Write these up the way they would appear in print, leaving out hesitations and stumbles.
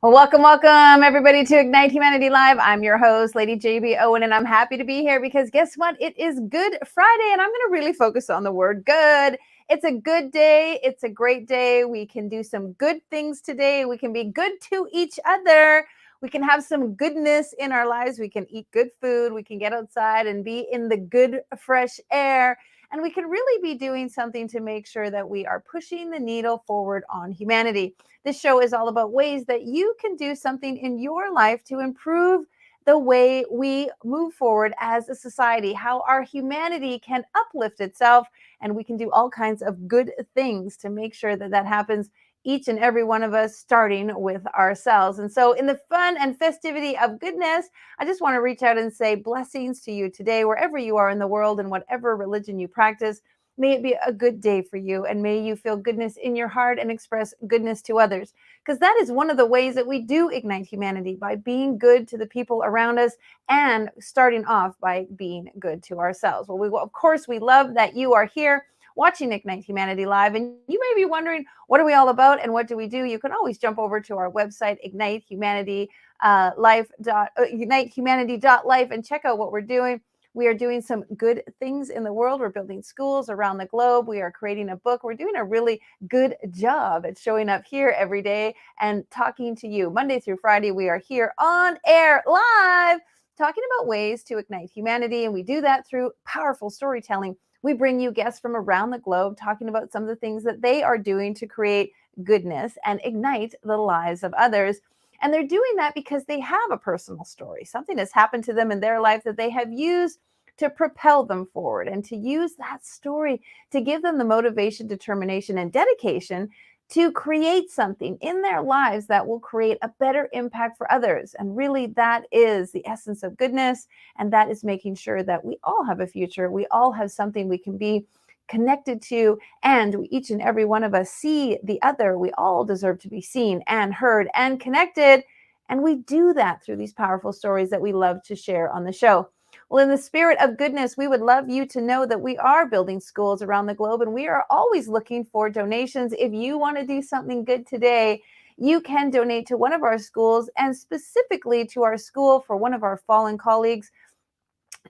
Well, welcome everybody to Ignite Humanity Live. I'm your host, Lady JB Owen, and I'm happy to be here because guess what? It is Good Friday, and I'm going to really focus on the word good. It's a good day. It's a great day. We can do some good things today. We can be good to each other. We can have some goodness in our lives. We can eat good food. We can get outside and be in the good, fresh air. And we can really be doing something to make sure that we are pushing the needle forward on humanity. This show is all about ways that you can do something in your life to improve the way we move forward as a society, how our humanity can uplift itself, and we can do all kinds of good things to make sure that that happens, each and every one of us, starting with ourselves. And so in the fun and festivity of goodness, I just want to reach out and say blessings to you today, wherever you are in the world and whatever religion you practice. May it be a good day for you, and may you feel goodness in your heart and express goodness to others, because that is one of the ways that we do ignite humanity, by being good to the people around us and starting off by being good to ourselves. Well, of course, we love that you are here watching Ignite Humanity Live, and you may be wondering, what are we all about and what do we do? You can always jump over to our website, ignitehumanity.life, and check out what we're doing. We are doing some good things in the world. We're building schools around the globe. We are creating a book. We're doing a really good job at showing up here every day and talking to you. Monday through Friday, we are here on air live talking about ways to ignite humanity. And we do that through powerful storytelling. We bring you guests from around the globe talking about some of the things that they are doing to create goodness and ignite the lives of others. And they're doing that because they have a personal story. Something has happened to them in their life that they have used to propel them forward, and to use that story to give them the motivation, determination, and dedication to create something in their lives that will create a better impact for others. And really, that is the essence of goodness. And that is making sure that we all have a future. We all have something we can be connected to, and each and every one of us see the other. We all deserve to be seen and heard and connected. And we do that through these powerful stories that we love to share on the show. Well, in the spirit of goodness, we would love you to know that we are building schools around the globe, and we are always looking for donations. If you want to do something good today, you can donate to one of our schools, and specifically to our school for one of our fallen colleagues.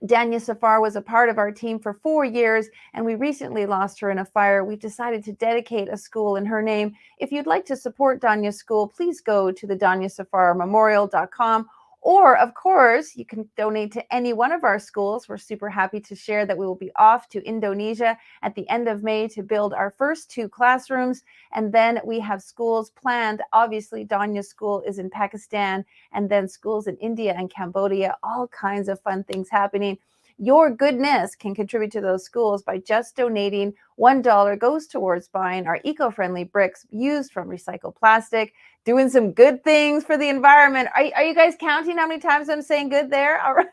Danya Safar was a part of our team for 4 years, and we recently lost her in a fire. We've decided to dedicate a school in her name. If you'd like to support Danya's school, please go to the DanyaSafarMemorial.com. Or, of course, you can donate to any one of our schools. We're super happy to share that we will be off to Indonesia at the end of May to build our first 2 classrooms. And then we have schools planned. Obviously, Danya's school is in Pakistan, and then schools in India and Cambodia, all kinds of fun things happening. Your goodness can contribute to those schools by just donating. $1 goes towards buying our eco-friendly bricks used from recycled plastic, doing some good things for the environment. Are you guys counting how many times I'm saying good there? All right.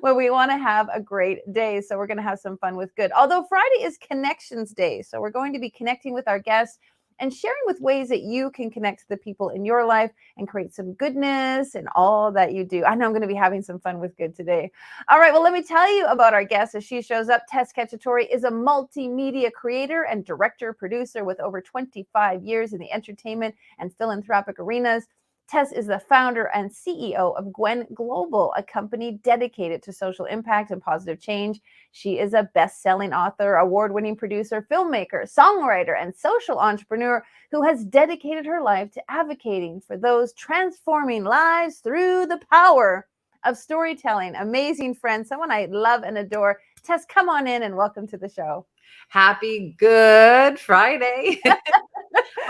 Well, we want to have a great day, so we're going to have some fun with good. Although Friday is Connections Day, so we're going to be connecting with our guests and sharing with ways that you can connect to the people in your life and create some goodness in all that you do. I know I'm going to be having some fun with good today. All right, well, let me tell you about our guest as she shows up. Tess Cacciatore is a multimedia creator and director, producer with over 25 years in the entertainment and philanthropic arenas. Tess is the founder and CEO of Gwen Global, a company dedicated to social impact and positive change. She is a best-selling author, award-winning producer, filmmaker, songwriter, and social entrepreneur who has dedicated her life to advocating for those transforming lives through the power of storytelling. Amazing friend, someone I love and adore. Tess, come on in and welcome to the show. Happy Good Friday.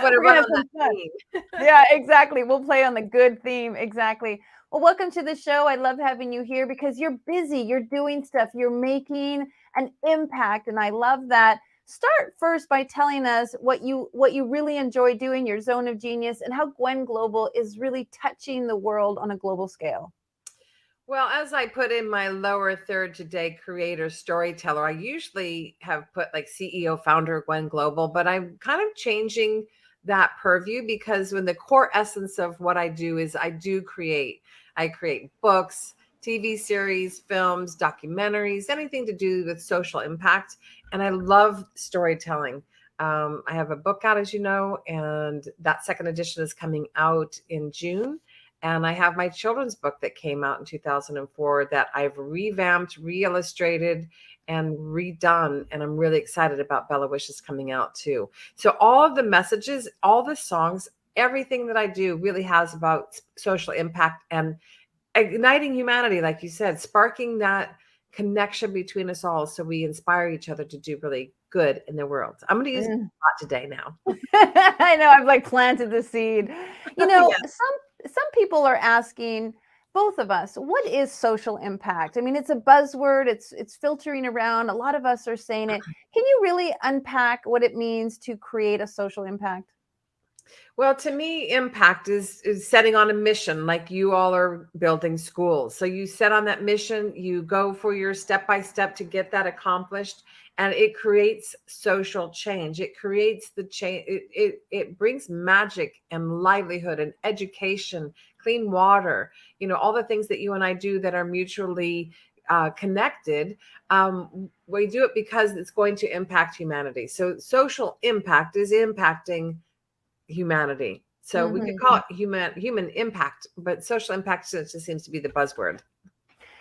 We're gonna have some fun. Yeah, exactly. We'll play on the good theme. Exactly. Well, welcome to the show. I love having you here because you're busy. You're doing stuff. You're making an impact, and I love that. Start first by telling us what you really enjoy doing, your zone of genius, and how Gwen Global is really touching the world on a global scale. Well, as I put in my lower third today, creator, storyteller, I usually have put like CEO, founder, Gwen Global, but I'm kind of changing that purview because when the core essence of what I do is I create books, TV series, films, documentaries, anything to do with social impact. And I love storytelling. I have a book out, as you know, and that second edition is coming out in June. And I have my children's book that came out in 2004 that I've revamped, re-illustrated, and redone. And I'm really excited about Bella Wishes coming out too. So all of the messages, all the songs, everything that I do really has about social impact and igniting humanity, like you said, sparking that connection between us all so we inspire each other to do really good in the world. I'm going to use a Mm. lot today now. I know I've like planted the seed. You know, Yes. some people are asking both of us, what is social impact? I mean, it's a buzzword, it's filtering around. A lot of us are saying it. Can you really unpack what it means to create a social impact? Well, to me, impact is setting on a mission, like you all are building schools. So you set on that mission, you go for your step by step to get that accomplished, and it creates social change. It creates the change. It brings magic and livelihood and education, clean water. All the things that you and I do that are mutually connected. We do it because it's going to impact humanity. So social impact is impacting humanity. So we could call Mhm. it human impact, but social impact just seems to be the buzzword.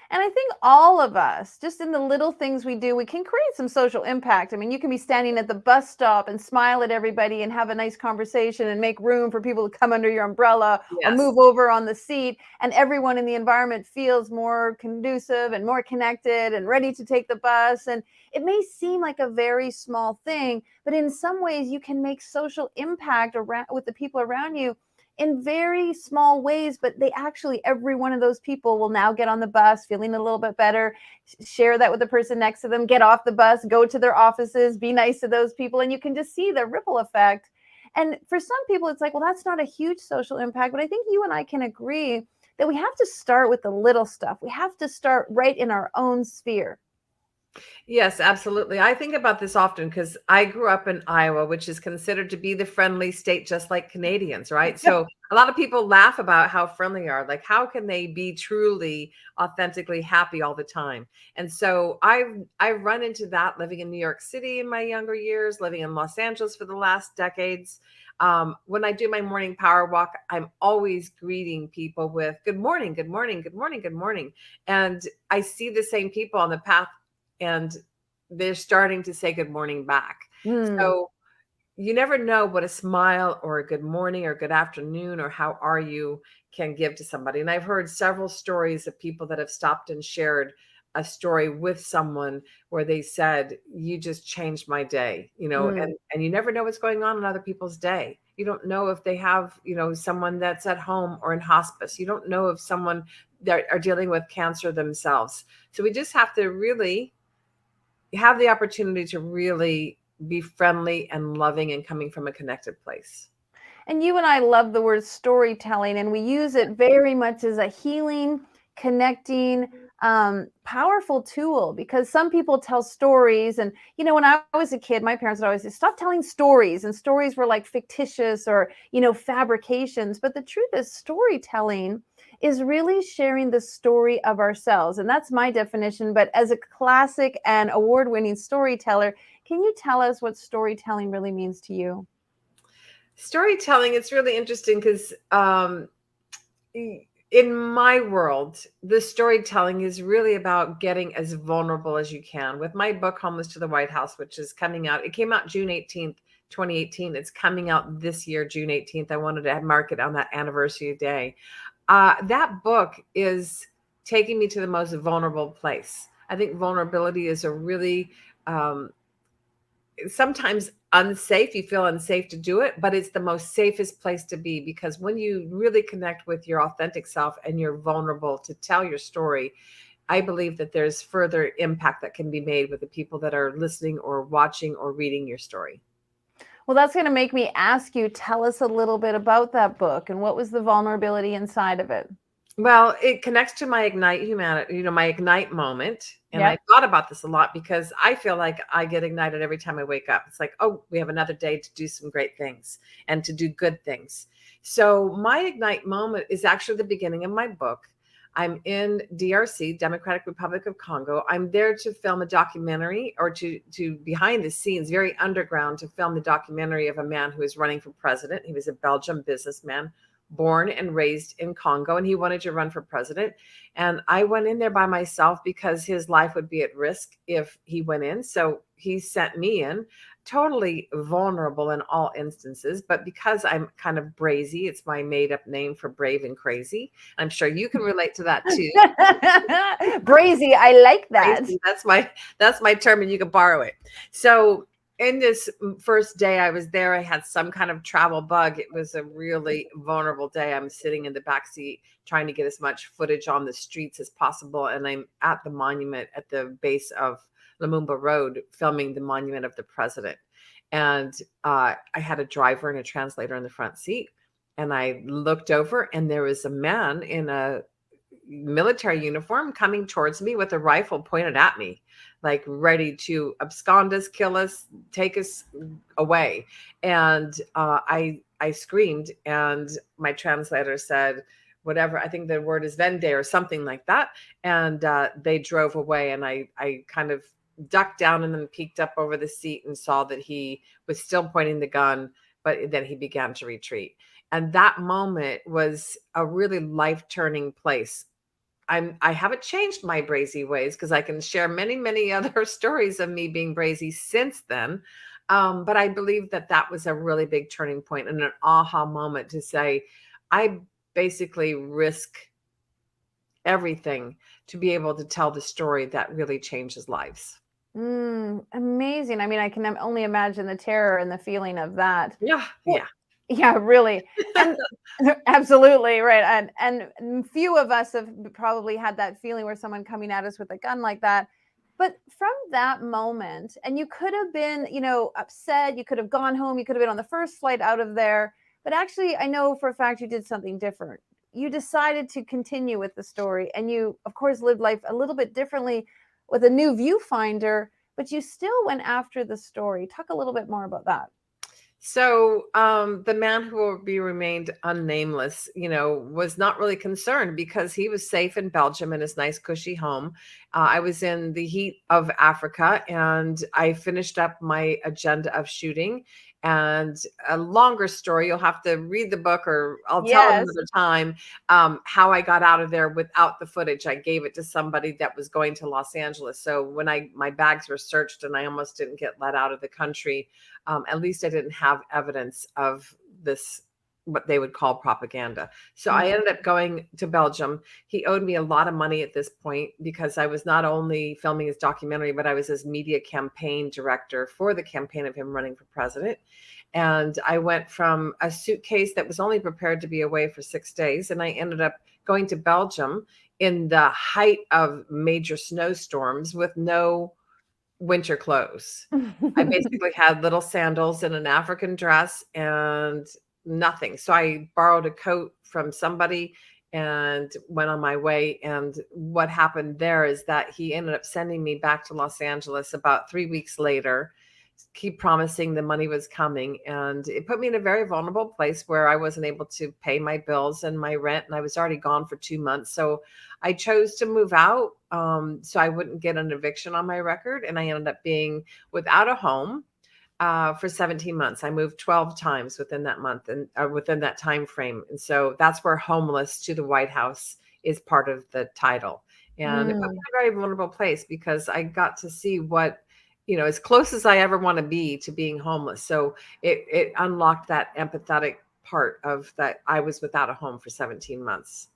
And I think all of us, just in the little things we do, we can create some social impact. I mean, you can be standing at the bus stop and smile at everybody and have a nice conversation and make room for people to come under your umbrella or Yes. move over on the seat. And everyone in the environment feels more conducive and more connected and ready to take the bus. And it may seem like a very small thing, but in some ways, you can make social impact around with the people around you in very small ways, but they actually, every one of those people will now get on the bus feeling a little bit better, share that with the person next to them, get off the bus, go to their offices, be nice to those people. And you can just see the ripple effect. And for some people, it's like, well, that's not a huge social impact. But I think you and I can agree that we have to start with the little stuff. We have to start right in our own sphere. Yes, absolutely. I think about this often because I grew up in Iowa, which is considered to be the friendly state, just like Canadians, right? So a lot of people laugh about how friendly they are. Like, how can they be truly, authentically happy all the time? And so I've run into that living in New York City in my younger years, living in Los Angeles for the last decades. When I do my morning power walk, I'm always greeting people with good morning, good morning, good morning, good morning. And I see the same people on the path and they're starting to say good morning back. Hmm. So you never know what a smile or a good morning or good afternoon or how are you can give to somebody. And I've heard several stories of people that have stopped and shared a story with someone where they said, you just changed my day, Hmm. and you never know what's going on in other people's day. You don't know if they have, someone that's at home or in hospice. You don't know if someone that are dealing with cancer themselves. So we just have to really have the opportunity to really be friendly and loving and coming from a connected place. And you and I love the word storytelling, and we use it very much as a healing, connecting, powerful tool because some people tell stories. And, when I was a kid, my parents would always say, stop telling stories. And stories were like fictitious or, fabrications. But the truth is, storytelling is really sharing the story of ourselves. And that's my definition. But as a classic and award winning storyteller, can you tell us what storytelling really means to you? Storytelling, it's really interesting because in my world, the storytelling is really about getting as vulnerable as you can. With my book, Homeless to the White House, which is coming out, it came out June 18th, 2018. It's coming out this year, June 18th. I wanted to mark it on that anniversary day. That book is taking me to the most vulnerable place. I think vulnerability is a really sometimes unsafe. You feel unsafe to do it, but it's the most safest place to be because when you really connect with your authentic self and you're vulnerable to tell your story, I believe that there's further impact that can be made with the people that are listening or watching or reading your story. Well, that's going to make me ask you, tell us a little bit about that book and what was the vulnerability inside of it? Well, it connects to my ignite humanity, my ignite moment. And I Yep. thought about this a lot because I feel like I get ignited every time I wake up. It's like, oh, we have another day to do some great things and to do good things. So my ignite moment is actually the beginning of my book. I'm in DRC, Democratic Republic of Congo. I'm there to film a documentary, or to behind the scenes, very underground, to film the documentary of a man who is running for president. He was a Belgian businessman, born and raised in Congo, and he wanted to run for president. And I went in there by myself because his life would be at risk if he went in. So he sent me in, totally vulnerable in all instances. But because I'm kind of brazy, it's my made up name for brave and crazy. I'm sure you can relate to that too. Brazy, I like that. Crazy. That's my term, and you can borrow it. So in this first day I was there, I had some kind of travel bug. It was a really vulnerable day. I'm sitting in the back seat trying to get as much footage on the streets as possible, and I'm at the monument at the base of Lumumba Road filming the monument of the president. And I had a driver and a translator in the front seat, and I looked over, and there was a man in a military uniform coming towards me with a rifle pointed at me, like ready to abscond us, kill us, take us away. And I screamed, and my translator said, whatever, I think the word is vende or something like that. And they drove away, and I kind of ducked down and then peeked up over the seat and saw that he was still pointing the gun, but then he began to retreat. And that moment was a really life-turning place. I haven't changed my brazy ways, because I can share many, many other stories of me being brazy since then. But I believe that that was a really big turning point and an aha moment to say, I basically risk everything to be able to tell the story that really changes lives. Amazing. I mean, I can only imagine the terror and the feeling of that. Yeah, Well, yeah. yeah, really. And absolutely right. And few of us have probably had that feeling where someone coming at us with a gun like that. But from that moment, and you could have been, upset, you could have gone home, you could have been on the first flight out of there. But actually, I know for a fact you did something different. You decided to continue with the story, and you, of course, lived life a little bit differently with a new viewfinder, but you still went after the story. Talk a little bit more about that. So the man who will be remained unnameless, was not really concerned because he was safe in Belgium in his nice, cushy home. I was in the heat of Africa, and I finished up my agenda of shooting. And a longer story, you'll have to read the book, or I'll tell it Yes. another time, how I got out of there without the footage. I gave it to somebody that was going to Los Angeles. So when my bags were searched and I almost didn't get let out of the country, at least I didn't have evidence of this, what they would call propaganda. So I ended up going to Belgium. He owed me a lot of money at this point because I was not only filming his documentary, but I was his media campaign director for the campaign of him running for president. And I went from a suitcase that was only prepared to be away for 6 days, and I ended up going to Belgium in the height of major snowstorms with no winter clothes. I basically had little sandals and an African dress and nothing. So I borrowed a coat from somebody and went on my way. And what happened there is that he ended up sending me back to Los Angeles about 3 weeks later, keep promising the money was coming. And it put me in a very vulnerable place where I wasn't able to pay my bills and my rent. And I was already gone for 2 months. So I chose to move out, so I wouldn't get an eviction on my record. And I ended up being without a home for 17 months. I moved 12 times within that month and within that time frame. And so that's where homeless to the White House is part of the title. And it put me in a very vulnerable place because I got to see what, as close as I ever want to be to being homeless. So it unlocked that empathetic part of that. I was without a home for 17 months.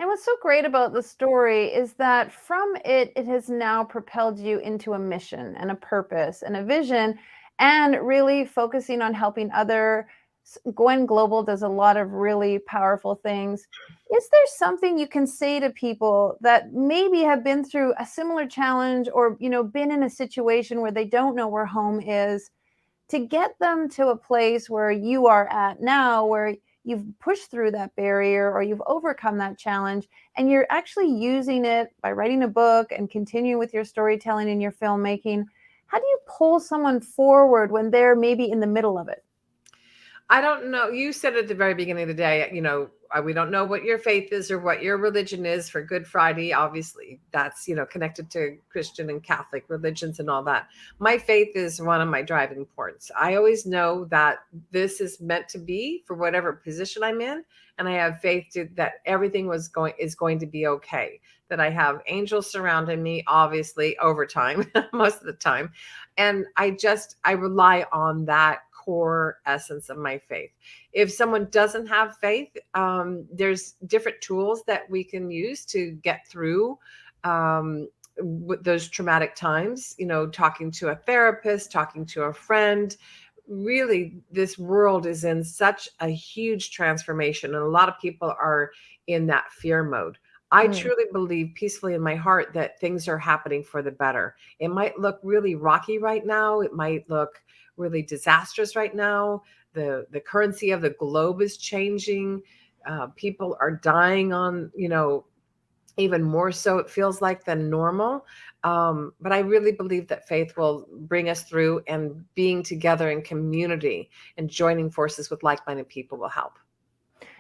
And what's so great about the story is that from it, it has now propelled you into a mission and a purpose and a vision, and really focusing on helping other. Going global does a lot of really powerful things. Is there something you can say to people that maybe have been through a similar challenge, or been in a situation where they don't know where home is, to get them to a place where you are at now, where you've pushed through that barrier or you've overcome that challenge, and you're actually using it by writing a book and continuing with your storytelling and your filmmaking? How do you pull someone forward when they're maybe in the middle of it? I don't know. You said at the very beginning of the day, we don't know what your faith is or what your religion is for Good Friday. Obviously, that's, connected to Christian and Catholic religions and all that. My faith is one of my driving force. I always know that this is meant to be for whatever position I'm in, and I have faith that everything is going to be okay. That I have angels surrounding me, obviously, over time, most of the time, and I rely on that core essence of my faith. If someone doesn't have faith, there's different tools that we can use to get through with those traumatic times, talking to a therapist, talking to a friend. Really, this world is in such a huge transformation, and a lot of people are in that fear mode. I Mm. truly believe peacefully in my heart that things are happening for the better. It might look really rocky right now. It might look really disastrous right now. The currency of the globe is changing. People are dying on, even more so it feels like than normal. But I really believe that faith will bring us through, and being together in community and joining forces with like-minded people will help.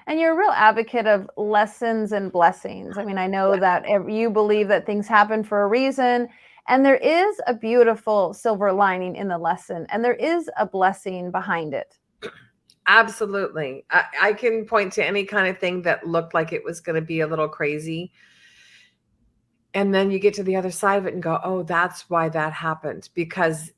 And you're a real advocate of lessons and blessings. I mean, I know Yeah, that you believe that things happen for a reason, and there is a beautiful silver lining in the lesson, and there is a blessing behind it. absolutely. I can point to any kind of thing that looked like it was going to be a little crazy. And then you get to the other side of it and go, oh, that's why that happened. Because,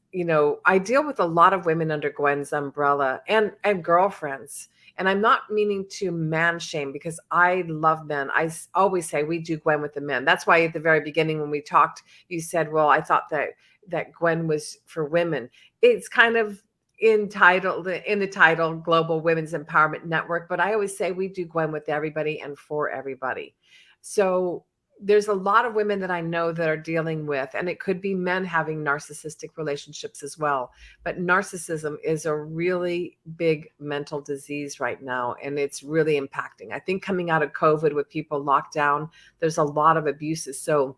I deal with a lot of women under Gwen's umbrella, and girlfriends. And I'm not meaning to man shame, because I love men. Always say we do Gwen with the men. That's why at the very beginning when we talked, you said, well, I thought that Gwen was for women. It's kind of entitled in the title Global Women's Empowerment Network, but I always say we do Gwen with everybody and for everybody. So there's a lot of women that I know that are dealing with, and it could be men having narcissistic relationships as well. But narcissism is a really big mental disease right now, and it's really impacting. I think coming out of COVID with people locked down, there's a lot of abuses. So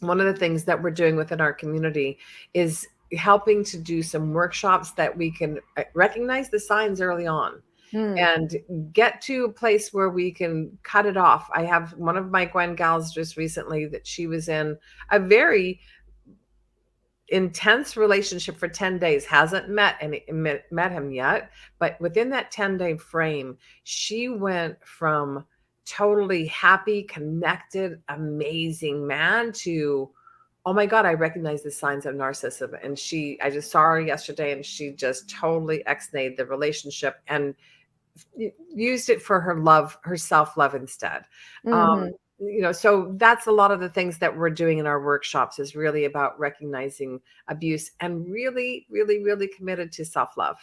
one of the things that we're doing within our community is helping to do some workshops that we can recognize the signs early on Mm. and get to a place where we can cut it off. I have one of my Gwen gals just recently that she was in a very intense relationship for 10 days, hasn't met him yet, but within that 10-day frame, she went from totally happy, connected, amazing man to, oh my God, I recognize the signs of narcissism. And I just saw her yesterday, and she just totally ex-nayed the relationship and used it for her self-love instead. Hmm. So that's a lot of the things that we're doing in our workshops, is really about recognizing abuse and really, really, really committed to self-love.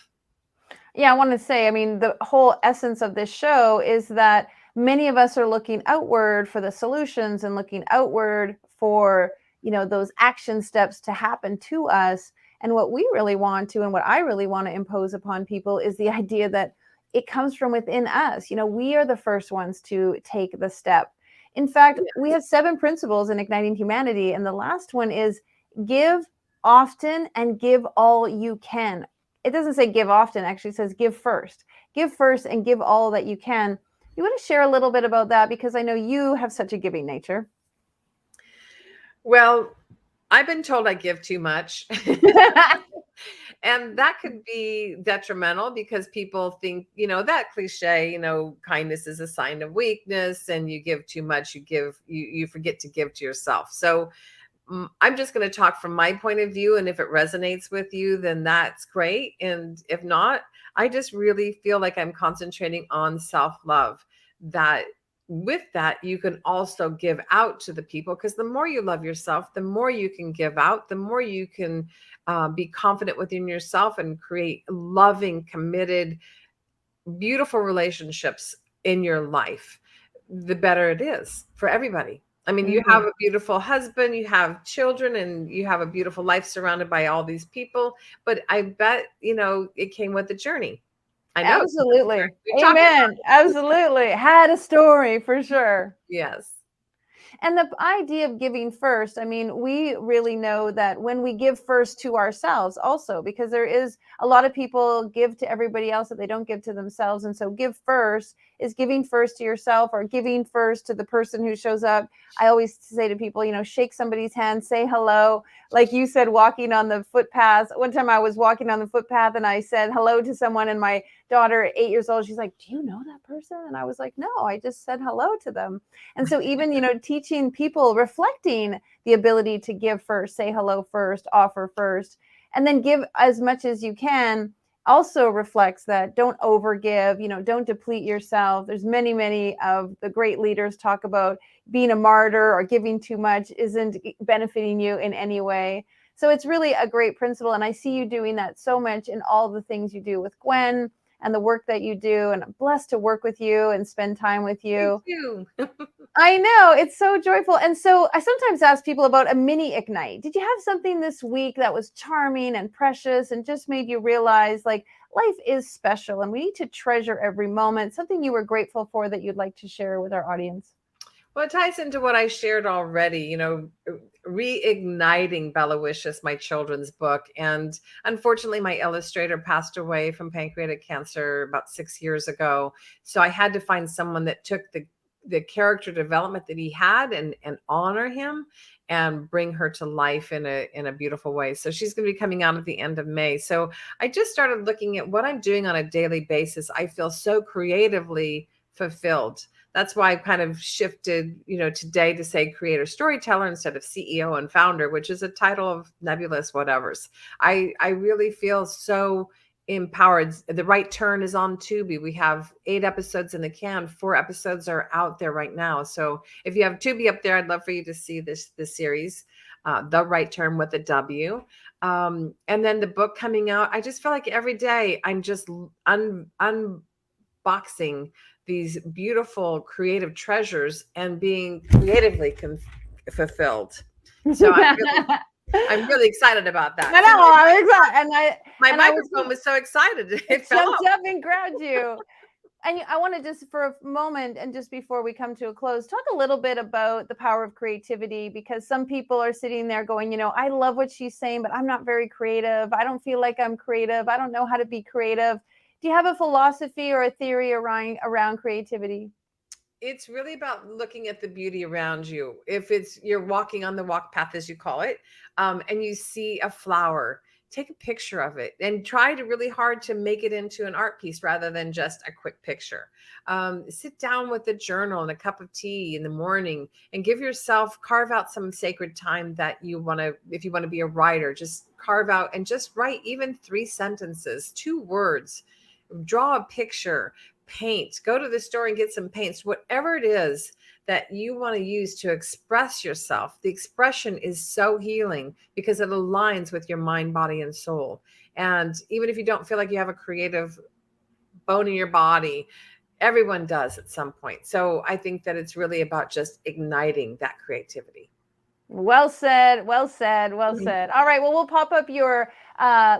Yeah, I want to say, I mean, the whole essence of this show is that many of us are looking outward for the solutions and looking outward for, those action steps to happen to us. And what we really want to, and what I really want to impose upon people is the idea that it comes from within us. We are the first ones to take the step. In fact, we have 7 principles in Igniting Humanity, and the last one is give often and give all you can. It doesn't say give often, actually it says give first. Give first and give all that you can. You want to share a little bit about that, because I know you have such a giving nature. Well, I've been told I give too much. And that could be detrimental, because people think, that cliche, kindness is a sign of weakness, and you give too much, you forget to give to yourself. So I'm just going to talk from my point of view. And if it resonates with you, then that's great. And if not, I just really feel like I'm concentrating on self-love, that with that, you can also give out to the people, because the more you love yourself, the more you can give out, the more you can be confident within yourself and create loving, committed, beautiful relationships in your life, the better it is for everybody. I mean, you have Mhm. a beautiful husband, you have children, and you have a beautiful life surrounded by all these people. But I bet, it came with the journey. I know it came with the journey. Absolutely. We've talked Amen. Absolutely. Had a story for sure. yes. And the idea of giving first, I mean, we really know that when we give first to ourselves also, because there is a lot of people give to everybody else that they don't give to themselves. And so give first is giving first to yourself or giving first to the person who shows up. I always say to people, shake somebody's hand, say hello. Like you said, walking on the footpath. One time I was walking on the footpath and I said hello to someone, and my daughter, 8 years old, she's like, "Do you know that person?" And I was like, "No, I just said hello to them." And so even, teaching people, reflecting the ability to give first, say hello first, offer first, and then give as much as you can also reflects that don't overgive, don't deplete yourself. There's many of the great leaders talk about being a martyr or giving too much isn't benefiting you in any way. So it's really a great principle. And I see you doing that so much in all the things you do with Gwen and the work that you do. And I'm blessed to work with you and spend time with you. Thank you. I know, it's so joyful. And so I sometimes ask people about a mini Ignite. Did you have something this week that was charming and precious and just made you realize like life is special and we need to treasure every moment? Something you were grateful for that you'd like to share with our audience? Well, it ties into what I shared already, reigniting Wishes, my children's book. And unfortunately, my illustrator passed away from pancreatic cancer about 6 years ago. So I had to find someone that took the character development that he had and honor him and bring her to life in a beautiful way. So she's going to be coming out at the end of May. So I just started looking at what I'm doing on a daily basis. I feel so creatively fulfilled. That's why I've kind of shifted, today to say creator storyteller instead of CEO and founder, which is a title of nebulous whatevers. I really feel so empowered. The Right Turn is on Tubi. We have 8 episodes in the can. 4 episodes are out there right now. So if you have Tubi up there, I'd love for you to see this series, The Right Turn with a W. And then the book coming out. I just feel like every day I'm just unboxing these beautiful creative treasures and being creatively fulfilled. So I'm really excited about that. I know, I'm excited. My microphone was so excited. It fell jumped off. up and grabbed you. And I want to just for a moment, and just before we come to a close, talk a little bit about the power of creativity, because some people are sitting there going, I love what she's saying, but I'm not very creative. I don't feel like I'm creative. I don't know how to be creative. Do you have a philosophy or a theory around creativity? It's really about looking at the beauty around you. If you're walking on the walk path, as you call it, and you see a flower, take a picture of it and try to really hard to make it into an art piece rather than just a quick picture. Sit down with a journal and a cup of tea in the morning and carve out some sacred time that you want to, if you want to be a writer, just carve out and just write even 3 sentences, 2 words, draw a picture, paint, go to the store and get some paints, whatever it is that you want to use to express yourself. The expression is so healing because it aligns with your mind, body, and soul. And even if you don't feel like you have a creative bone in your body, everyone does at some point. So I think that it's really about just igniting that creativity. Well said. Well said. Well said. All right. Well, we'll pop up your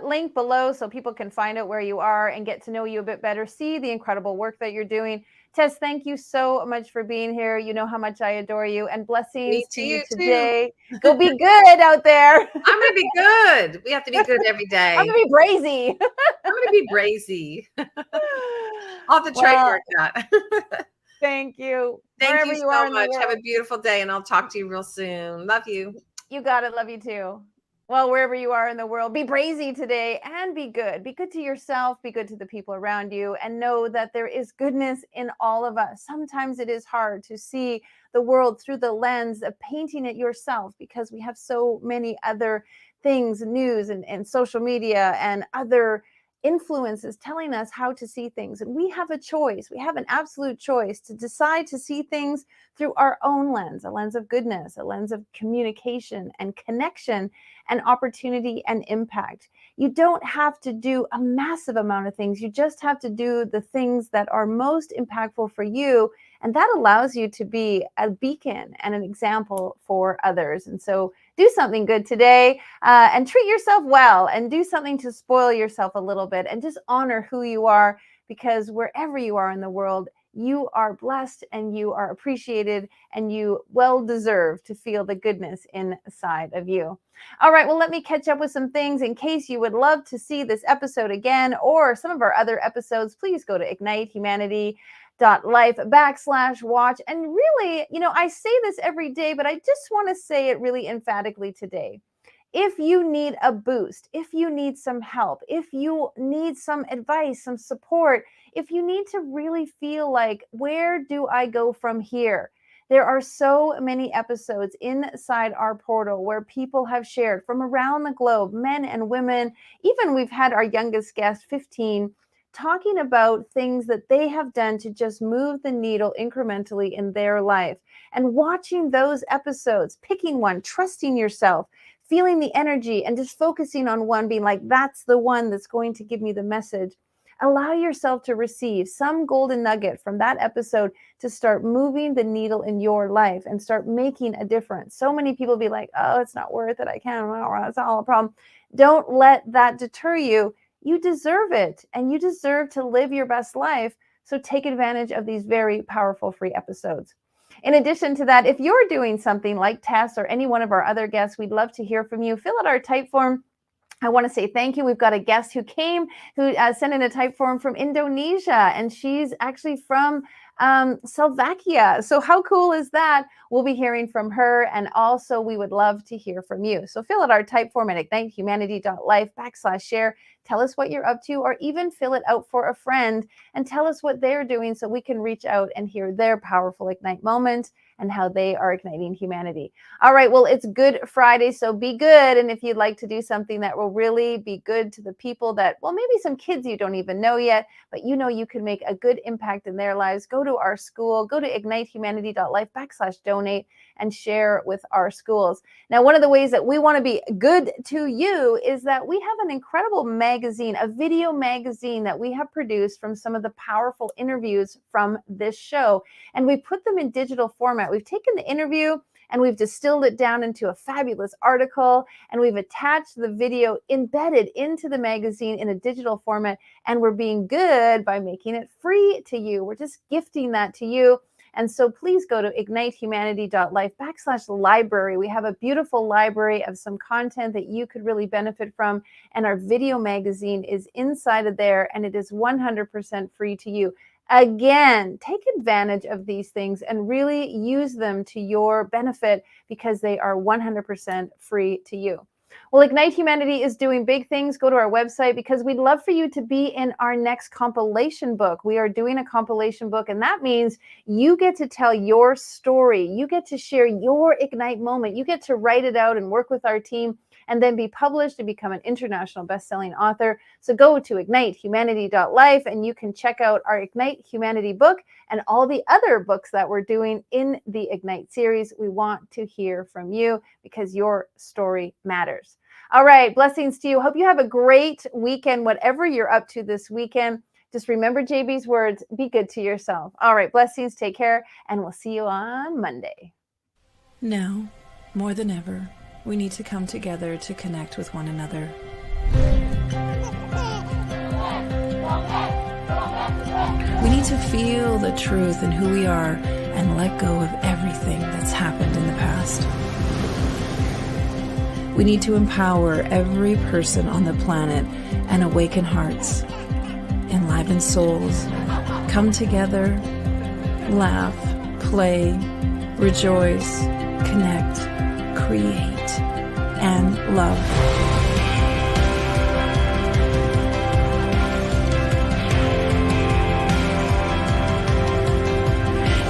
link below so people can find out where you are and get to know you a bit better, see the incredible work that you're doing. Tess, thank you so much for being here. You know how much I adore you, and blessings to you today. Go be good out there. I'm going to be good. We have to be good every day. I'm going to be brazy. I'm going to be brazy. I'll have to trademark that. Thank you. Thank you so much. Have a beautiful day, and I'll talk to you real soon. Love you. You got it. Love you too. Well, wherever you are in the world, be brazy today and be good. Be good to yourself, be good to the people around you, and know that there is goodness in all of us. Sometimes it is hard to see the world through the lens of painting it yourself because we have so many other things, news and social media and other influences telling us how to see things. And we have a choice. We have an absolute choice to decide to see things through our own lens, a lens of goodness, a lens of communication and connection and opportunity and impact. You don't have to do a massive amount of things. You just have to do the things that are most impactful for you. And that allows you to be a beacon and an example for others. And so do something good today and treat yourself well and do something to spoil yourself a little bit and just honor who you are, because wherever you are in the world, you are blessed and you are appreciated and you well deserve to feel the goodness inside of you. All right, well, let me catch up with some things. In case you would love to see this episode again or some of our other episodes, please go to Ignite Humanity. ignitehumanity.life/watch. And really, I say this every day, but I just want to say it really emphatically today. If you need a boost, if you need some help, if you need some advice, some support, if you need to really feel like, where do I go from here? There are so many episodes inside our portal where people have shared from around the globe, men and women. Even we've had our youngest guest, 15, talking about things that they have done to just move the needle incrementally in their life. And watching those episodes, picking one, trusting yourself, feeling the energy, and just focusing on one, being like, that's the one that's going to give me the message. Allow yourself to receive some golden nugget from that episode to start moving the needle in your life and start making a difference. So many people be like, oh, it's not worth it. I can't. It's all a problem. Don't let that deter you. You deserve it, and you deserve to live your best life. So take advantage of these very powerful free episodes. In addition to that, if you're doing something like Tess or any one of our other guests, we'd love to hear from you. Fill out our type form. I want to say thank you. We've got a guest who came, who sent in a type form from Indonesia, and she's actually from Slovakia. So how cool is that? We'll be hearing from her, and also we would love to hear from you. So fill out our type form at ignitehumanity.life/share. Tell us what you're up to, or even fill it out for a friend and tell us what they're doing so we can reach out and hear their powerful Ignite moment and how they are igniting humanity. All right, well, it's Good Friday, so be good. And if you'd like to do something that will really be good to the people that, well, maybe some kids you don't even know yet, but you can make a good impact in their lives, go to our school, go to ignitehumanity.life/donate and share with our schools. Now, one of the ways that we want to be good to you is that we have an incredible magazine, a video magazine that we have produced from some of the powerful interviews from this show. And we put them in digital format. We've taken the interview and we've distilled it down into a fabulous article, and we've attached the video embedded into the magazine in a digital format, and we're being good by making it free to you. We're just gifting that to you. And so please go to ignitehumanity.life/library. We have a beautiful library of some content that you could really benefit from. And our video magazine is inside of there, and it is 100% free to you. Again, take advantage of these things and really use them to your benefit because they are 100% free to you. Well, Ignite Humanity is doing big things. Go to our website because we'd love for you to be in our next compilation book. We are doing a compilation book, and that means you get to tell your story. You get to share your Ignite moment. You get to write it out and work with our team and then be published and become an international best-selling author. So go to ignitehumanity.life and you can check out our Ignite Humanity book and all the other books that we're doing in the Ignite series. We want to hear from you because your story matters. All right, blessings to you. Hope you have a great weekend, whatever you're up to this weekend. Just remember JB's words, be good to yourself. All right, blessings, take care, and we'll see you on Monday. Now, more than ever, we need to come together to connect with one another. We need to feel the truth in who we are and let go of everything that's happened in the past. We need to empower every person on the planet and awaken hearts, enliven souls, come together, laugh, play, rejoice, connect, create, and love.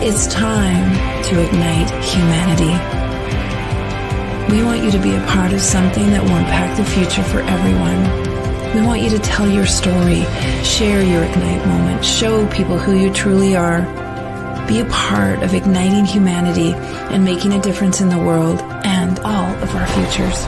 It's time to ignite humanity. We want you to be a part of something that will impact the future for everyone. We want you to tell your story, share your Ignite moment, show people who you truly are. Be a part of igniting humanity and making a difference in the world and all of our futures.